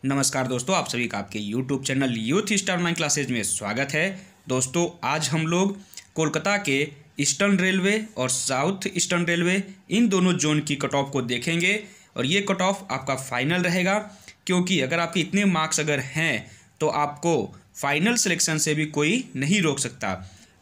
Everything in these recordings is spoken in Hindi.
नमस्कार दोस्तों, आप सभी का आपके YouTube channel youth star online classes में स्वागत है। दोस्तों, आज हम लोग कोलकाता के ईस्टर्न रेलवे और साउथ ईस्टर्न रेलवे इन दोनों जोन की कट ऑफ को देखेंगे और ये कट ऑफ आपका फाइनल रहेगा, क्योंकि अगर आपके इतने मार्क्स अगर हैं तो आपको फाइनल सिलेक्शन से भी कोई नहीं रोक सकता।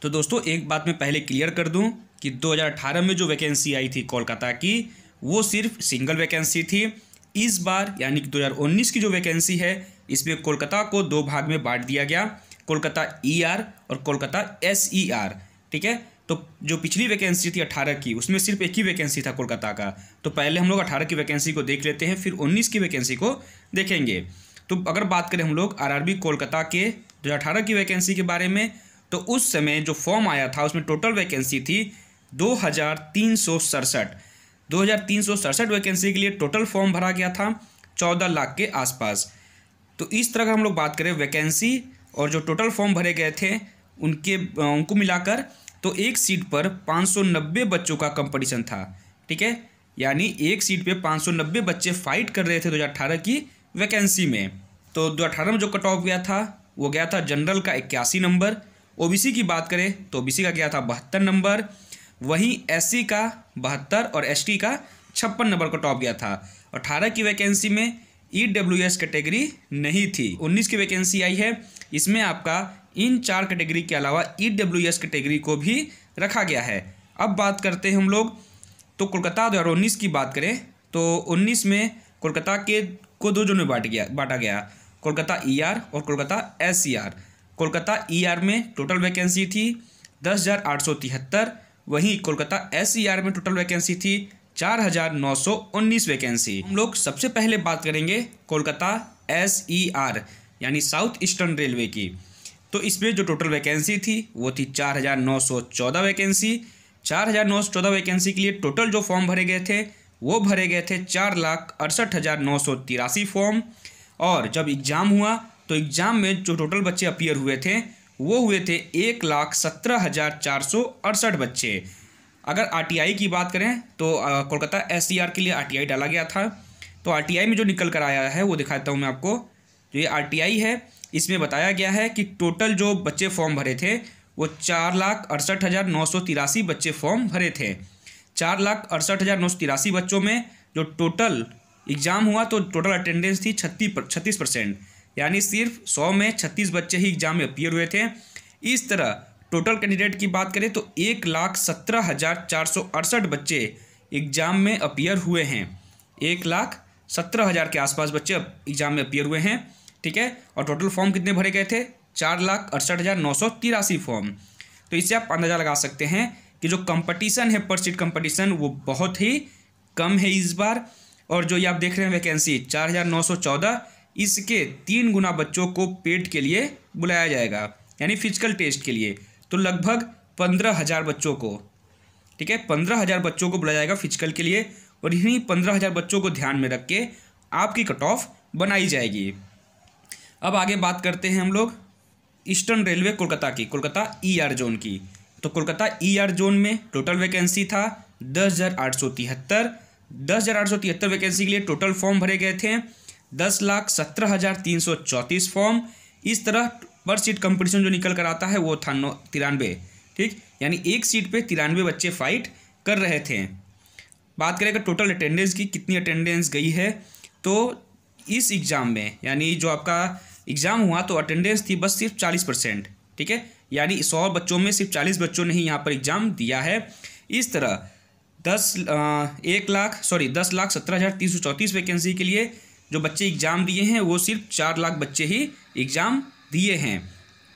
तो दोस्तों, एक बात मैं पहले क्लियर कर दूँ कि 2018 में जो वैकेंसी आई थी कोलकाता की, वो सिर्फ सिंगल वैकेंसी थी। इस बार यानी कि 2019 की जो वैकेंसी है, इसमें कोलकाता को दो भाग में बांट दिया गया, कोलकाता ER और कोलकाता SER। ठीक है, तो जो पिछली वैकेंसी थी 18 की, उसमें सिर्फ एक ही वैकेंसी था कोलकाता का। तो पहले हम लोग 18 की वैकेंसी को देख लेते हैं, फिर 19 की वैकेंसी को देखेंगे। तो अगर बात करें हम लोग RRB कोलकाता के 2018 की वैकेंसी के बारे में, तो उस समय जो फॉर्म आया था उसमें टोटल वैकेंसी थी 2367 वैकेंसी के लिए टोटल फॉर्म भरा गया था 14 लाख के आसपास। तो इस तरह का हम लोग बात करें वैकेंसी और जो टोटल फॉर्म भरे गए थे उनको मिलाकर, तो एक सीट पर 590 बच्चों का कंपटीशन था। ठीक है, यानी एक सीट पे 590 बच्चे फाइट कर रहे थे 2018 की वैकेंसी में। तो 2018 में जो कट ऑफ गया था वो गया था जनरल का 81 नंबर, OBC की बात करें तो OBC का गया था 72 नंबर, वहीं SC का 72 और ST का 56 नंबर का टॉप गया था। 18 की वैकेंसी में EWS कैटेगरी नहीं थी। 19 की वैकेंसी आई है, इसमें आपका इन 4 कैटेगरी के अलावा EWS कैटेगरी को भी रखा गया है। अब बात करते हैं हम लोग, तो कोलकाता 2019 की बात करें तो 19 में कोलकाता को दो जोन में बांटा गया, कोलकाता ER और कोलकाता SER। कोलकाता ER में टोटल वैकेंसी थी 10,873, वहीं कोलकाता SER में टोटल वैकेंसी थी 4,919 वैकेंसी। हम लोग सबसे पहले बात करेंगे कोलकाता SER यानी साउथ ईस्टर्न रेलवे की। तो इसमें जो टोटल वैकेंसी थी वो थी 4,914 वैकेंसी। 4,914 वैकेंसी के लिए टोटल जो फॉर्म भरे गए थे वो भरे गए थे 4,68,983 फॉर्म। और जब एग्ज़ाम हुआ तो एग्ज़ाम में जो टोटल बच्चे अपीयर हुए थे वो हुए थे 1,17,468 बच्चे। अगर RTI की बात करें तो कोलकाता SER के लिए RTI डाला गया था। तो RTI में जो निकल कर आया है वो दिखाता हूँ मैं आपको। जो ये RTI है, इसमें बताया गया है कि टोटल जो बच्चे फॉर्म भरे थे वो 4,68,983 बच्चे फॉर्म भरे थे। 4,68,983 बच्चों में जो टोटल एग्ज़ाम हुआ तो टोटल अटेंडेंस थी 36%, यानी सिर्फ 100 में 36 बच्चे ही एग्ज़ाम में अपीयर हुए थे। इस तरह टोटल कैंडिडेट की बात करें तो 1,17,468 बच्चे एग्ज़ाम में अपीयर हुए हैं। 1,17,000 के आसपास बच्चे एग्ज़ाम में अपीयर हुए हैं। ठीक है, और टोटल फॉर्म कितने भरे गए थे? 4,68,983 फॉर्म। तो इससे आप अंदाज़ा लगा सकते हैं कि जो कंपटीशन है, पर सीट कंपटीशन, वो बहुत ही कम है इस बार। और जो ये आप देख रहे हैं वैकेंसी 4,914, इसके 3 गुना बच्चों को पेड के लिए बुलाया जाएगा, यानी फिजिकल टेस्ट के लिए। तो लगभग 15,000 बच्चों को, ठीक है, 15,000 बच्चों को बुलाया जाएगा फिजिकल के लिए। और इन्हीं 15,000 बच्चों को ध्यान में रख के आपकी कट ऑफ बनाई जाएगी। अब आगे बात करते हैं हम लोग ईस्टर्न रेलवे कोलकाता की, कोलकाता ER जोन की। तो कोलकाता ER जोन में टोटल वैकेंसी था 10,873। 10,873 वैकेंसी के लिए टोटल फॉर्म भरे गए थे 10,17,334 फॉर्म। इस तरह पर सीट कंपटीशन जो निकल कर आता है वो था 93। ठीक, यानी एक सीट पे 93 बच्चे फाइट कर रहे थे। बात करें टोटल अटेंडेंस की, कितनी अटेंडेंस गई है, तो इस एग्ज़ाम में, यानी जो आपका एग्ज़ाम हुआ तो अटेंडेंस थी बस सिर्फ 40%। ठीक है, यानी 100 बच्चों में सिर्फ 40 बच्चों ने ही यहाँ पर एग्ज़ाम दिया है। इस तरह 10,17,334 वैकेंसी के लिए जो बच्चे एग्ज़ाम दिए हैं वो सिर्फ 4 लाख बच्चे ही एग्ज़ाम दिए हैं।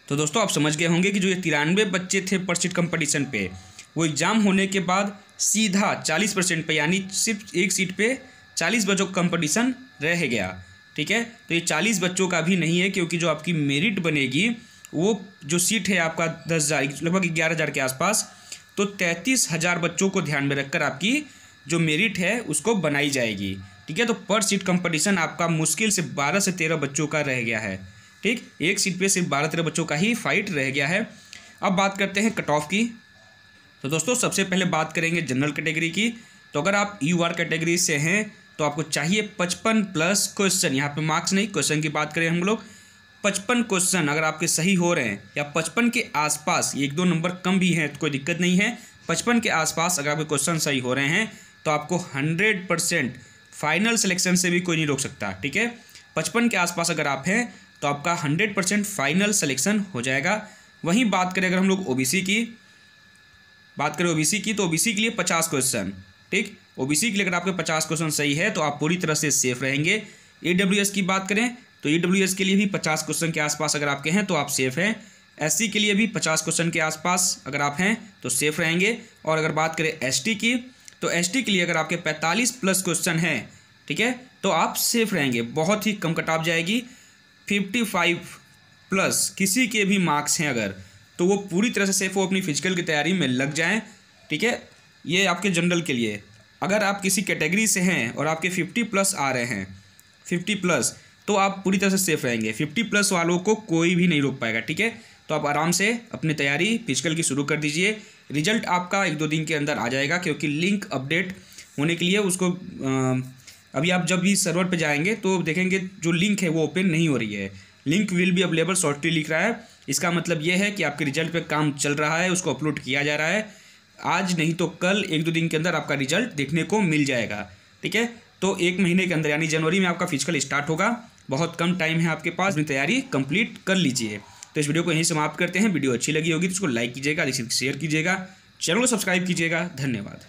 तो दोस्तों, आप समझ गए होंगे कि जो ये 93 बच्चे थे पर सीट कंपटीशन पे, वो एग्ज़ाम होने के बाद सीधा 40% पे, यानी सिर्फ एक सीट पे 40 बच्चों का कंपटीशन रह गया। ठीक है, तो ये 40 बच्चों का भी नहीं है, क्योंकि जो आपकी मेरिट बनेगी वो जो सीट है आपका 10,000, लगभग 11,000 के आसपास, तो 33,000 बच्चों को ध्यान में रखकर आपकी जो मेरिट है उसको बनाई जाएगी। ठीक है, तो पर सीट कंपटीशन आपका मुश्किल से 12 से 13 बच्चों का रह गया है। ठीक, एक सीट पे सिर्फ 12-13 बच्चों का ही फाइट रह गया है। अब बात करते हैं कट ऑफ की। तो दोस्तों, सबसे पहले बात करेंगे जनरल कैटेगरी की। तो अगर आप UR कैटेगरी से हैं तो तो आपको चाहिए 55 प्लस क्वेश्चन, यहाँ पे मार्क्स नहीं, क्वेश्चन की बात करें हम लोग। 55 क्वेश्चन अगर आपके सही हो रहे हैं या 55 के आसपास, 1-2 नंबर कम भी हैं तो कोई दिक्कत नहीं है, 55 के आसपास अगर आपके क्वेश्चन सही हो रहे हैं तो आपको 100% फाइनल सिलेक्शन से भी कोई नहीं रोक सकता। ठीक है, 55 के आसपास अगर आप हैं तो आपका 100% फाइनल सिलेक्शन हो जाएगा। वहीं बात करें अगर हम लोग ओबीसी की बात करें, ओबीसी की, तो ओबीसी के लिए 50 क्वेश्चन। ठीक, ओबीसी के लिए अगर आपके 50 क्वेश्चन सही है तो आप पूरी तरह से सेफ रहेंगे। ईडब्ल्यूएस की बात करें तो ईडब्ल्यूएस के लिए भी 50 क्वेश्चन के आसपास अगर आपके हैं तो आप सेफ हैं। एससी के लिए भी 50 क्वेश्चन के आसपास अगर आप हैं तो सेफ रहेंगे। और अगर बात करें एसटी की, तो एसटी के लिए अगर आपके 45 प्लस क्वेश्चन हैं, ठीक है, तो आप सेफ रहेंगे। बहुत ही कम कट ऑफ जाएगी। 55 प्लस किसी के भी मार्क्स हैं अगर, तो वो पूरी तरह से सेफ हो, अपनी फिजिकल की तैयारी में लग जाएं। ठीक है, ये आपके जनरल के लिए। अगर आप किसी कैटेगरी से हैं और आपके 50 प्लस आ रहे हैं, 50 प्लस, तो आप पूरी तरह से सेफ रहेंगे। 50 प्लस वालों को कोई भी नहीं रोक पाएगा। ठीक है, तो आप आराम से अपनी तैयारी फिजिकल की शुरू कर दीजिए। रिजल्ट आपका 1-2 दिन के अंदर आ जाएगा, क्योंकि लिंक अपडेट होने के लिए उसको अभी आप जब भी सर्वर पे जाएंगे तो देखेंगे जो लिंक है वो ओपन नहीं हो रही है। Link will be available shortly लिख रहा है। इसका मतलब ये है कि आपके रिजल्ट पे काम चल रहा है, उसको अपलोड किया जा रहा है। आज नहीं तो कल 1-2 दिन के अंदर आपका रिजल्ट देखने को मिल जाएगा। ठीक है, तो 1 महीने के अंदर यानी जनवरी में आपका फिजिकल स्टार्ट होगा। बहुत कम टाइम है आपके पास, अपनी तैयारी कंप्लीट कर लीजिए। तो इस वीडियो को यहीं समाप्त करते हैं। वीडियो अच्छी लगी होगी तो उसको लाइक कीजिएगा, शेयर कीजिएगा, चैनल को सब्सक्राइब कीजिएगा। धन्यवाद।